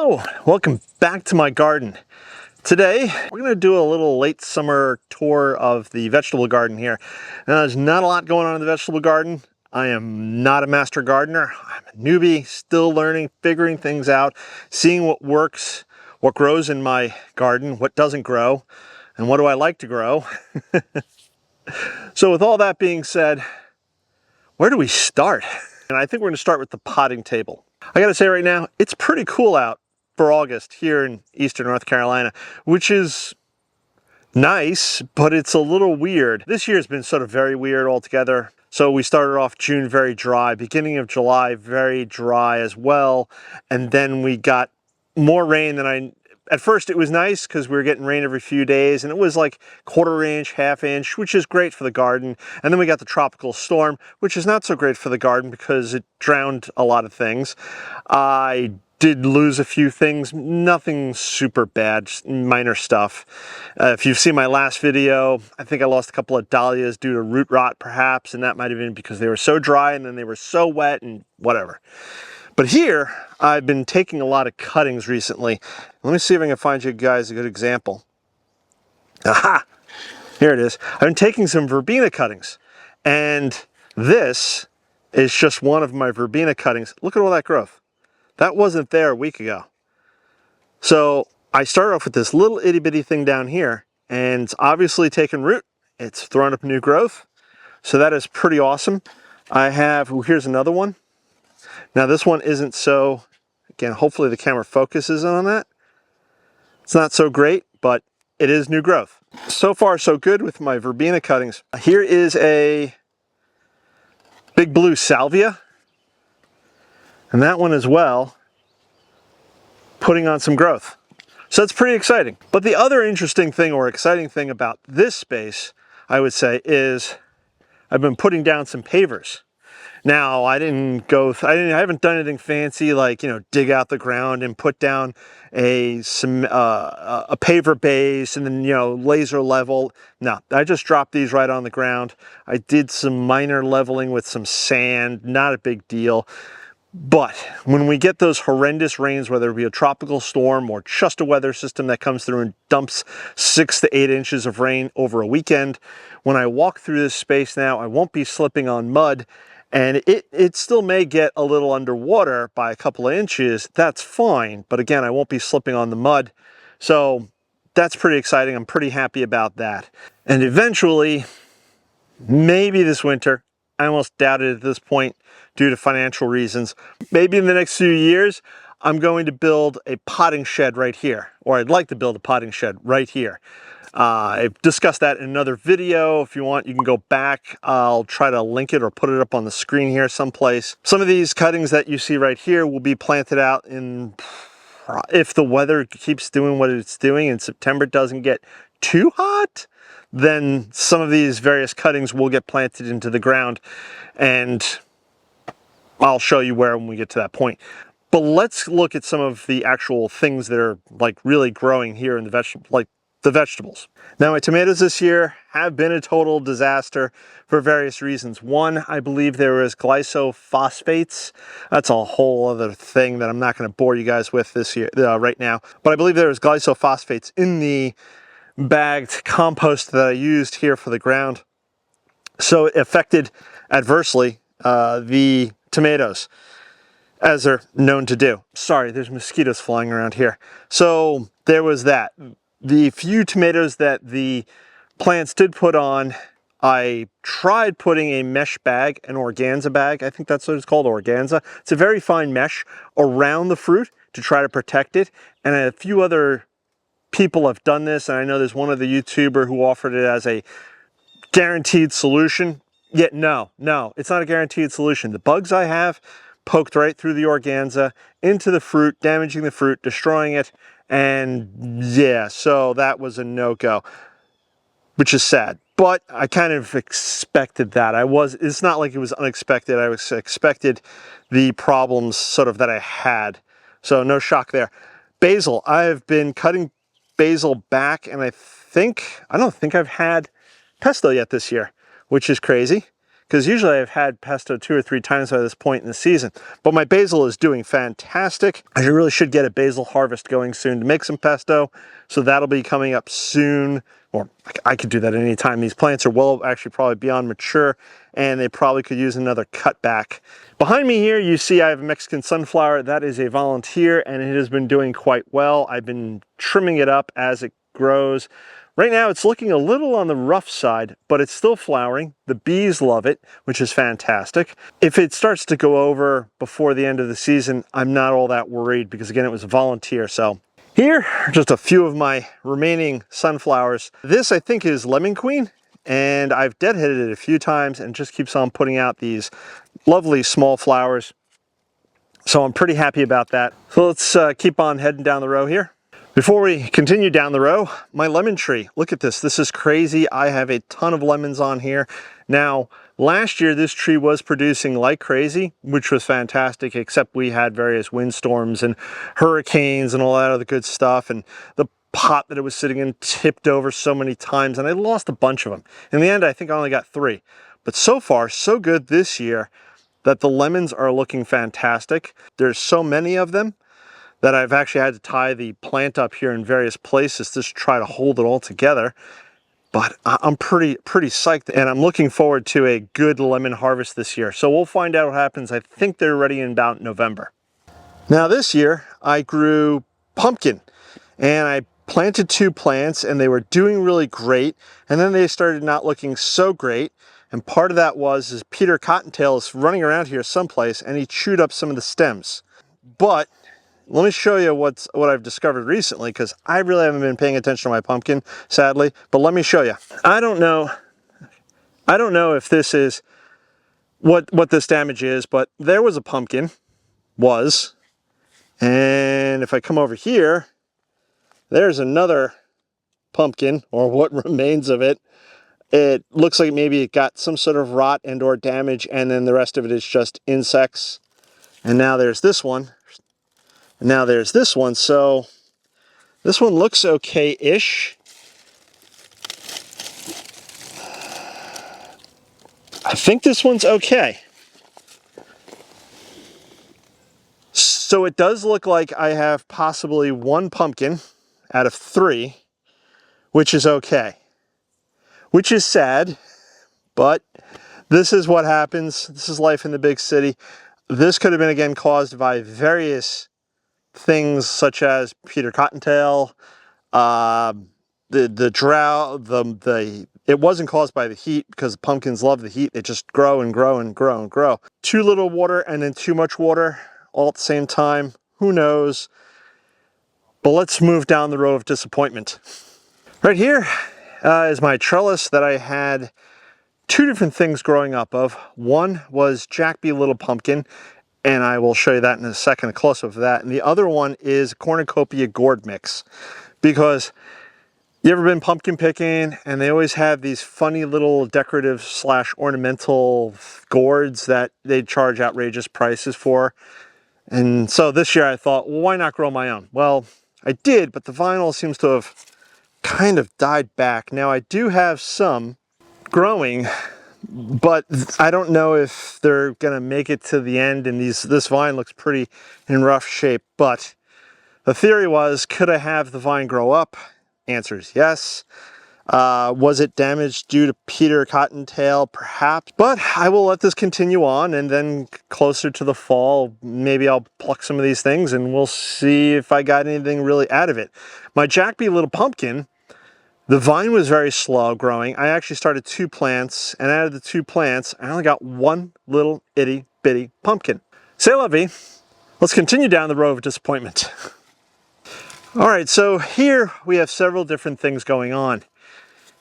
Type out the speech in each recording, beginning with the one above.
Hello, welcome back to my garden. Today, we're going to do a little late summer tour of the vegetable garden here. Now, there's not a lot going on in the vegetable garden. I am not a master gardener. I'm a newbie, still learning, figuring things out, seeing what works, what grows in my garden, what doesn't grow, and what do I like to grow. So with all that being said, where do we start? And I think we're going to start with the potting table. I gotta say right now, it's pretty cool out for August here in eastern North Carolina, which is nice, but it's a little weird. This year's been sort of very weird altogether. So we started off June very dry, beginning of July very dry as well, and then we got more rain than at first it was nice because we were getting rain every few days, and it was like quarter inch, half inch, which is great for the garden. And then we got the tropical storm, which is not so great for the garden because it drowned a lot of things. I did lose a few things, nothing super bad, just minor stuff. If you've seen my last video, I think I lost a couple of dahlias due to root rot perhaps, and that might have been because they were so dry and then they were so wet and whatever. But here, I've been taking a lot of cuttings recently. Let me see if I can find you guys a good example. Aha! Here it is. I've been taking some verbena cuttings, and this is just one of my verbena cuttings. Look at all that growth. That wasn't there a week ago. So I started off with this little itty bitty thing down here, and it's obviously taken root. It's thrown up new growth. So that is pretty awesome. I have, here's another one. Now this one isn't so, again, hopefully the camera focuses on that. It's not so great, but it is new growth. So far so good with my verbena cuttings. Here is a big blue salvia. And that one as well, putting on some growth. So it's pretty exciting. But the other interesting thing or exciting thing about this space, I would say, is I've been putting down some pavers. Now, I haven't done anything fancy like, dig out the ground and put down a paver base and then, laser level. No, I just dropped these right on the ground. I did some minor leveling with some sand, not a big deal. But when we get those horrendous rains, whether it be a tropical storm or just a weather system that comes through and dumps 6 to 8 inches of rain over a weekend, when I walk through this space now, I won't be slipping on mud. And it still may get a little underwater by a couple of inches. That's fine. But again, I won't be slipping on the mud. So that's pretty exciting. I'm pretty happy about that. And eventually, maybe this winter, I almost doubt it at this point due to financial reasons. Maybe in the next few years, I'm going to build a potting shed right here. Or I'd like to build a potting shed right here. I've discussed that in another video. If you want, you can go back. I'll try to link it or put it up on the screen here someplace. Some of these cuttings that you see right here will be planted out in, if the weather keeps doing what it's doing and September doesn't get too hot, then some of these various cuttings will get planted into the ground, and I'll show you where when we get to that point. But let's look at some of the actual things that are like really growing here in the vegetables. Now, my tomatoes this year have been a total disaster for various reasons. One, I believe there was glyphosate. That's a whole other thing that I'm not going to bore you guys with this year right now. But I believe there was glyphosate in the bagged compost that I used here for the ground. So it affected adversely the tomatoes, as they're known to do. Sorry, there's mosquitoes flying around here. So there was that. The few tomatoes that the plants did put on, I tried putting a mesh bag, an organza bag, I think that's what it's called, organza. It's a very fine mesh around the fruit to try to protect it. And a few other people have done this, and I know there's one other YouTuber who offered it as a guaranteed solution. Yet no, it's not a guaranteed solution. The bugs I have poked right through the organza into the fruit, damaging the fruit, destroying it. And yeah, so that was a no-go, which is sad. But I kind of expected that. It's not like it was unexpected. I expected the problems sort of that I had. So no shock there. Basil, I've been cutting basil back, and I don't think I've had pesto yet this year, which is crazy because usually I've had pesto 2 or 3 times by this point in the season. But my basil is doing fantastic. I really should get a basil harvest going soon to make some pesto, so that'll be coming up soon. Or I could do that at any time. These plants are well, actually probably beyond mature, and they probably could use another cutback. Behind me here, you see I have a Mexican sunflower. That is a volunteer, and it has been doing quite well. I've been trimming it up as it grows. Right now, it's looking a little on the rough side, but it's still flowering. The bees love it, which is fantastic. If it starts to go over before the end of the season, I'm not all that worried because, again, it was a volunteer, so. Here are just a few of my remaining sunflowers. This, I think, is Lemon Queen, and I've deadheaded it a few times and just keeps on putting out these lovely small flowers. So I'm pretty happy about that. So let's keep on heading down the row here. Before we continue down the row, my lemon tree. Look at this. This is crazy. I have a ton of lemons on here. Now, last year this tree was producing like crazy, which was fantastic, except we had various windstorms and hurricanes and all that other good stuff. And the pot that it was sitting in tipped over so many times, and I lost a bunch of them. In the end, I think I only got 3. But so far, so good this year that the lemons are looking fantastic. There's so many of them that I've actually had to tie the plant up here in various places to try to hold it all together. But I'm pretty psyched, and I'm looking forward to a good lemon harvest this year. So we'll find out what happens. I think they're ready in about November. Now this year, I grew pumpkin, and I planted 2 plants, and they were doing really great, and then they started not looking so great. And part of that was Peter Cottontail is running around here someplace, and he chewed up some of the stems. But let me show you what I've discovered recently, because I really haven't been paying attention to my pumpkin, sadly, but let me show you. I don't know if this is what this damage is, but there was a pumpkin, and if I come over here, there's another pumpkin, or what remains of it. It looks like maybe it got some sort of rot and or damage, and then the rest of it is just insects. And now there's this one. And now there's this one. So this one looks okay-ish. I think this one's okay. So it does look like I have possibly 1 pumpkin out of 3, which is okay. Which is sad, but this is what happens. This is life in the big city. This could have been, again, caused by various things such as Peter Cottontail, the drought, it wasn't caused by the heat, because pumpkins love the heat. They just grow and grow and grow and grow. Too little water and then too much water all at the same time. Who knows? But let's move down the road of disappointment. Right here is my trellis that I had 2 different things growing up of. One was Jack B. Little Pumpkin, and I will show you that in a second, a close-up of that. And the other one is Cornucopia gourd mix, because you ever been pumpkin picking and they always have these funny little decorative / ornamental gourds that they charge outrageous prices for. And so this year I thought, well, why not grow my own? Well, I did, but the vinyl seems to have kind of died back. Now I do have some growing, but I don't know if they're gonna make it to the end, and this vine looks pretty in rough shape. But the theory was, could I have the vine grow up? Answer is yes. Was it damaged due to Peter Cottontail? Perhaps, but I will let this continue on, and then closer to the fall, maybe I'll pluck some of these things and we'll see if I got anything really out of it. My Jack B. Little Pumpkin, the vine was very slow growing. I actually started 2 plants, and out of the 2 plants, I only got 1 little itty bitty pumpkin. C'est la vie. Let's continue down the road of disappointment. All right, so here we have several different things going on.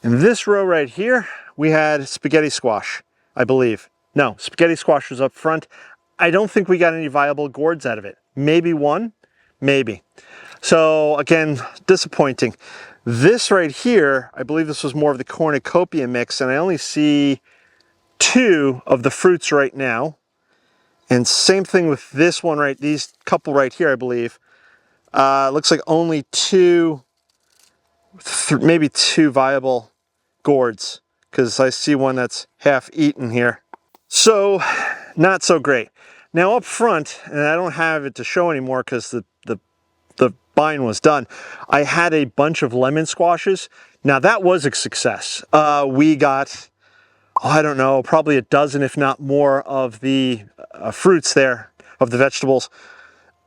In this row right here, we had spaghetti squash, I believe. No, spaghetti squash was up front. I don't think we got any viable gourds out of it. Maybe 1, maybe. So again, disappointing. This right here, I believe this was more of the cornucopia mix, and I only see 2 of the fruits right now. And same thing with this one, right? These couple right here, I believe. Looks like only 2, maybe 2 viable gourds, because I see one that's half eaten here. So, not so great. Now up front, and I don't have it to show anymore because the vine was done, I had a bunch of lemon squashes. Now that was a success. We got, oh, I don't know, probably a dozen, if not more, of the fruits there, of the vegetables,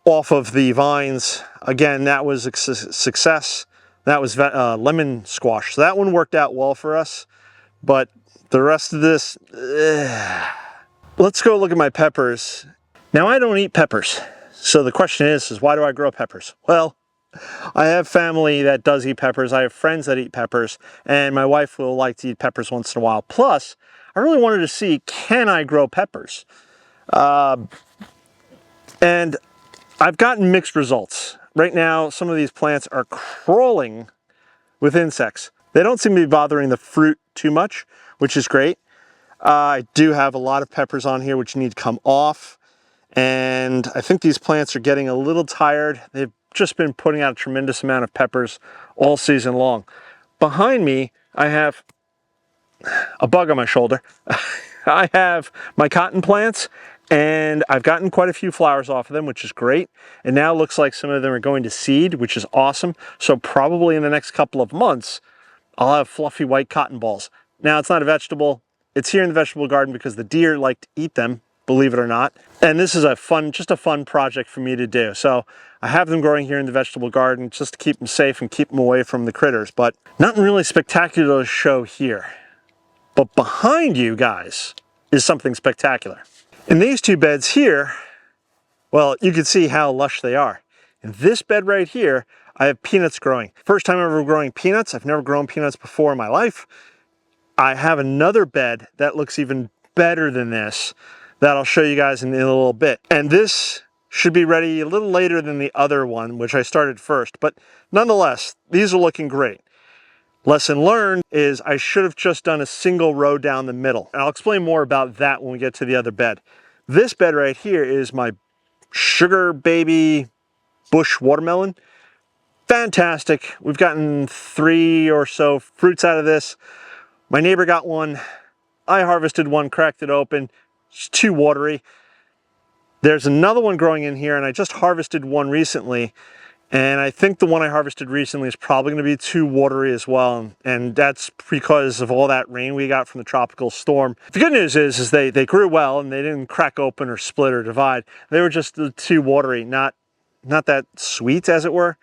off of the vines. Again, that was a success. That was lemon squash. So that one worked out well for us. But the rest of this, let's go look at my peppers. Now I don't eat peppers. So the question is why do I grow peppers? Well, I have family that does eat peppers. I have friends that eat peppers, and my wife will like to eat peppers once in a while. Plus, I really wanted to see, can I grow peppers? And I've gotten mixed results. Right now, some of these plants are crawling with insects. They don't seem to be bothering the fruit too much, which is great. I do have a lot of peppers on here which need to come off. And I think these plants are getting a little tired. They've just been putting out a tremendous amount of peppers all season long. Behind me, I have a bug on my shoulder. I have my cotton plants, and I've gotten quite a few flowers off of them, which is great. And now it looks like some of them are going to seed, which is awesome. So probably in the next couple of months, I'll have fluffy white cotton balls. Now it's not a vegetable. It's here in the vegetable garden because the deer like to eat them, believe it or not. And this is just a fun project for me to do. So I have them growing here in the vegetable garden just to keep them safe and keep them away from the critters, but nothing really spectacular to show here. But behind you guys is something spectacular. In these two beds here, well, you can see how lush they are. In this bed right here, I have peanuts growing. First time ever growing peanuts. I've never grown peanuts before in my life. I have another bed that looks even better than this that I'll show you guys in a little bit. And this should be ready a little later than the other one, which I started first. But nonetheless, these are looking great. Lesson learned is I should have just done a single row down the middle. And I'll explain more about that when we get to the other bed. This bed right here is my sugar baby bush watermelon. Fantastic. We've gotten 3 or so fruits out of this. My neighbor got one. I harvested one, cracked it open. It's too watery. There's another one growing in here, and I just harvested one recently. And I think the one I harvested recently is probably going to be too watery as well. And that's because of all that rain we got from the tropical storm. The good news is they grew well and they didn't crack open or split or divide. They were just too watery, not that sweet, as it were.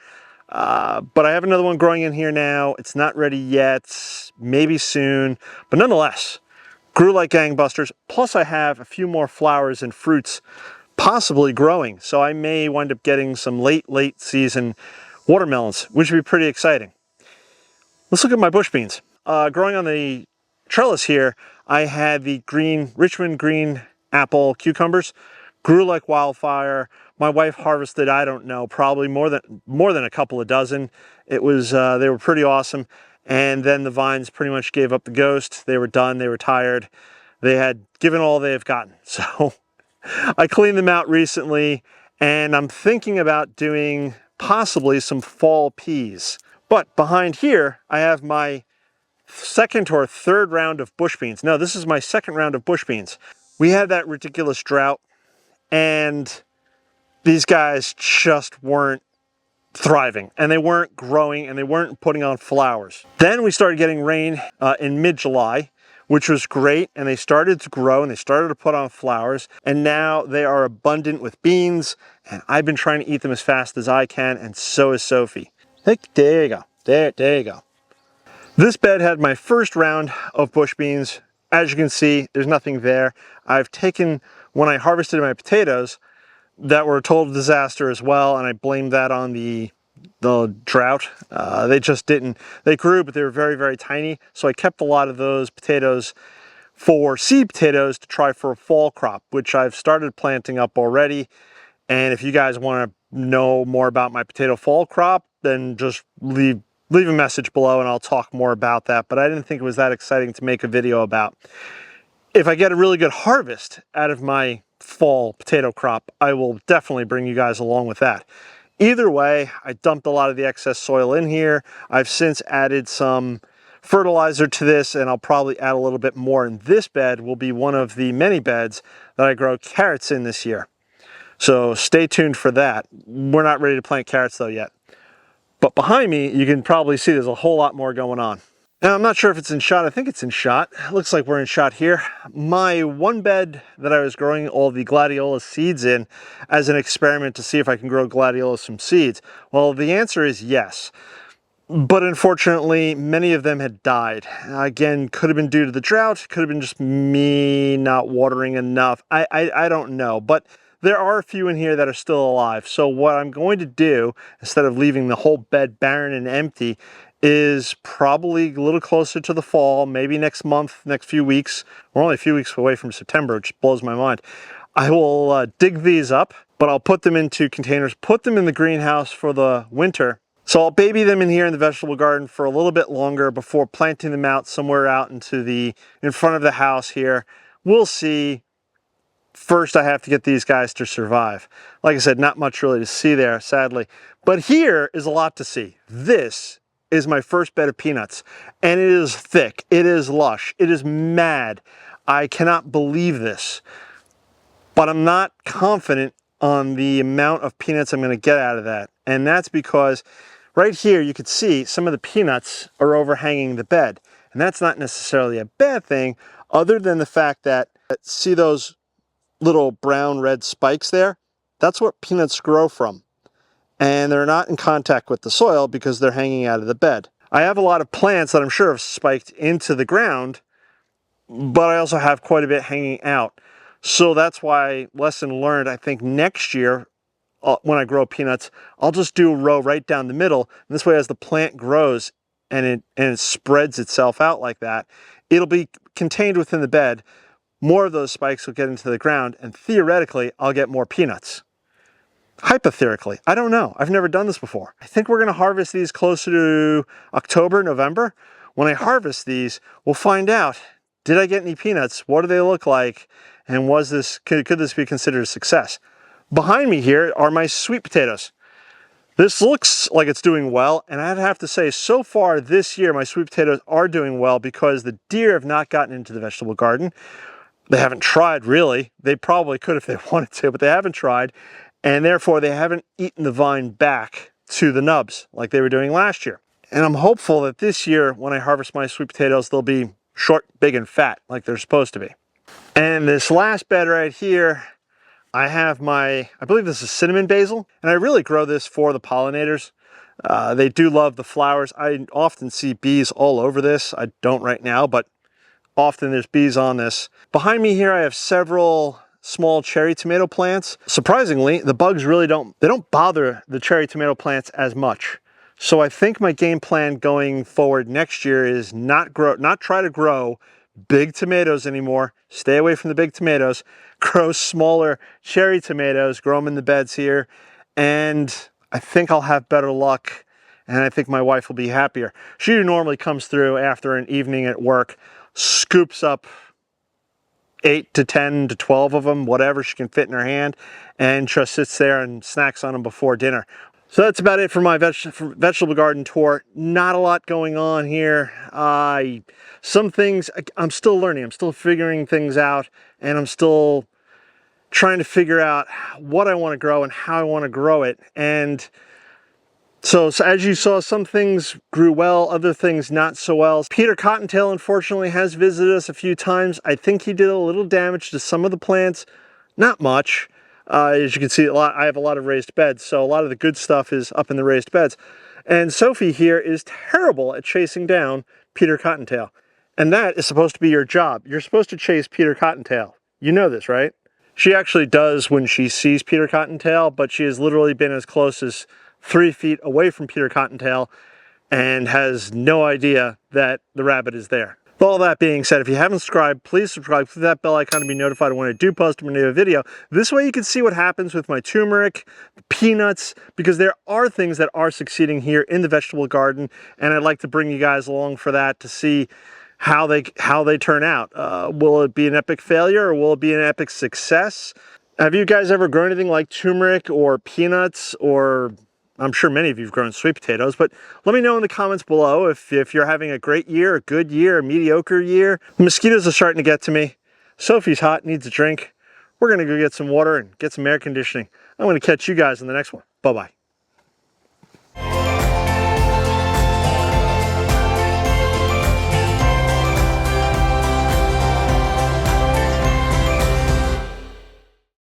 But I have another one growing in here now. It's not ready yet, maybe soon. But nonetheless, grew like gangbusters. Plus I have a few more flowers and fruits possibly growing. So I may wind up getting some late season watermelons, which would be pretty exciting. Let's look at my bush beans. Growing on the trellis here, I had the Richmond green apple cucumbers. Grew like wildfire. My wife harvested, I don't know, probably more than a couple of dozen. It was, they were pretty awesome. And then the vines pretty much gave up the ghost. They were done, they were tired. They had given all they've gotten. So I cleaned them out recently, and I'm thinking about doing possibly some fall peas. But behind here, I have my second or third round of bush beans. No, this is my second round of bush beans. We had that ridiculous drought, and these guys just weren't thriving, and they weren't growing, and they weren't putting on flowers. Then we started getting rain in mid-July, which was great, and they started to grow and they started to put on flowers, and now they are abundant with beans, and I've been trying to eat them as fast as I can, and so is Sophie. There you go. There you go. This bed had my first round of bush beans. As you can see, there's nothing there. I've taken, when I harvested my potatoes, that were a total disaster as well, and I blamed that on the drought. They just didn't, they grew, but they were very tiny. So I kept a lot of those potatoes for seed potatoes to try for a fall crop, which I've started planting up already. And if you guys want to know more about my potato fall crop, then just leave a message below and I'll talk more about that. But I didn't think it was that exciting to make a video about. If I get a really good harvest out of my fall potato crop, I will definitely bring you guys along with that. Either way, I dumped a lot of the excess soil in here. I've since added some fertilizer to this, and I'll probably add a little bit more in this bed, will be one of the many beds that I grow carrots in this year. So stay tuned for that. We're not ready to plant carrots though yet. But behind me, you can probably see there's a whole lot more going on. Now, I'm not sure if it's in shot. I think it's in shot. It looks like we're in shot here. My one bed that I was growing all the gladiolus seeds in as an experiment to see if I can grow gladiolus from seeds. Well, the answer is yes. But unfortunately, many of them had died. Again, could have been due to the drought, could have been just me not watering enough. I don't know, but there are a few in here that are still alive. So what I'm going to do, instead of leaving the whole bed barren and empty, is probably a little closer to the fall, maybe next month, next few weeks. We're only a few weeks away from September, which blows my mind. I will dig these up, but I'll put them into containers, put them in the greenhouse for the winter. So I'll baby them in here in the vegetable garden for a little bit longer before planting them out somewhere out into in front of the house here. We'll see. First, I have to get these guys to survive. Like I said, not much really to see there, sadly. But here is a lot to see. This is my first bed of peanuts, and it is thick, it is lush, it is mad. I cannot believe this, but I'm not confident on the amount of peanuts I'm going to get out of that. And that's because right here, you could see some of the peanuts are overhanging the bed. And that's not necessarily a bad thing, other than the fact that, see those little brown red spikes there? That's what peanuts grow from. And they're not in contact with the soil because they're hanging out of the bed. I have a lot of plants that I'm sure have spiked into the ground, but I also have quite a bit hanging out. So that's why, lesson learned, I think next year, when I grow peanuts, I'll just do a row right down the middle. And this way, as the plant grows and it spreads itself out like that, it'll be contained within the bed. More of those spikes will get into the ground, and theoretically, I'll get more peanuts. Hypothetically, I don't know. I've never done this before. I think we're going to harvest these closer to October, November. When I harvest these, we'll find out, did I get any peanuts? What do they look like? And could this be considered a success? Behind me here are my sweet potatoes. This looks like it's doing well, and I'd have to say, so far this year, my sweet potatoes are doing well because the deer have not gotten into the vegetable garden. They haven't tried, really. They probably could if they wanted to, but they haven't tried, and therefore they haven't eaten the vine back to the nubs like they were doing last year. And I'm hopeful that this year, when I harvest my sweet potatoes, they'll be short, big, and fat like they're supposed to be. And this last bed right here, I have I believe this is cinnamon basil, and I really grow this for the pollinators. They do love the flowers. I often see bees all over this. I don't right now, but often there's bees on this. Behind me here, I have several small cherry tomato plants. Surprisingly, the bugs really don't bother the cherry tomato plants as much. So I think my game plan going forward next year is not try to grow big tomatoes anymore. Stay away from the big tomatoes. Grow smaller cherry tomatoes, grow them in the beds here, and I think I'll have better luck, and I think my wife will be happier. She normally comes through after an evening at work, scoops up 8 to 10 to 12 of them, whatever she can fit in her hand, and just sits there and snacks on them before dinner. So that's about it for my vegetable garden tour. Not a lot going on here. Some things I'm still learning. I'm still figuring things out, and I'm still trying to figure out what I want to grow and how I want to grow it. And so as you saw, some things grew well, other things not so well. Peter Cottontail, unfortunately, has visited us a few times. I think he did a little damage to some of the plants. Not much. As you can see, I have a lot of raised beds, so a lot of the good stuff is up in the raised beds. And Sophie here is terrible at chasing down Peter Cottontail. And that is supposed to be your job. You're supposed to chase Peter Cottontail. You know this, right? She actually does when she sees Peter Cottontail, but she has literally been as close as 3 feet away from Peter Cottontail and has no idea that the rabbit is there. With all that being said, if you haven't subscribed, please subscribe, click that bell icon to be notified when I do post a new video. This way you can see what happens with my turmeric, peanuts, because there are things that are succeeding here in the vegetable garden, and I'd like to bring you guys along for that to see how they turn out. Will it be an epic failure or will it be an epic success? Have you guys ever grown anything like turmeric or peanuts or I'm sure many of you have grown sweet potatoes, but let me know in the comments below if you're having a great year, a good year, a mediocre year. The mosquitoes are starting to get to me. Sophie's hot, needs a drink. We're gonna go get some water and get some air conditioning. I'm gonna catch you guys in the next one. Bye-bye.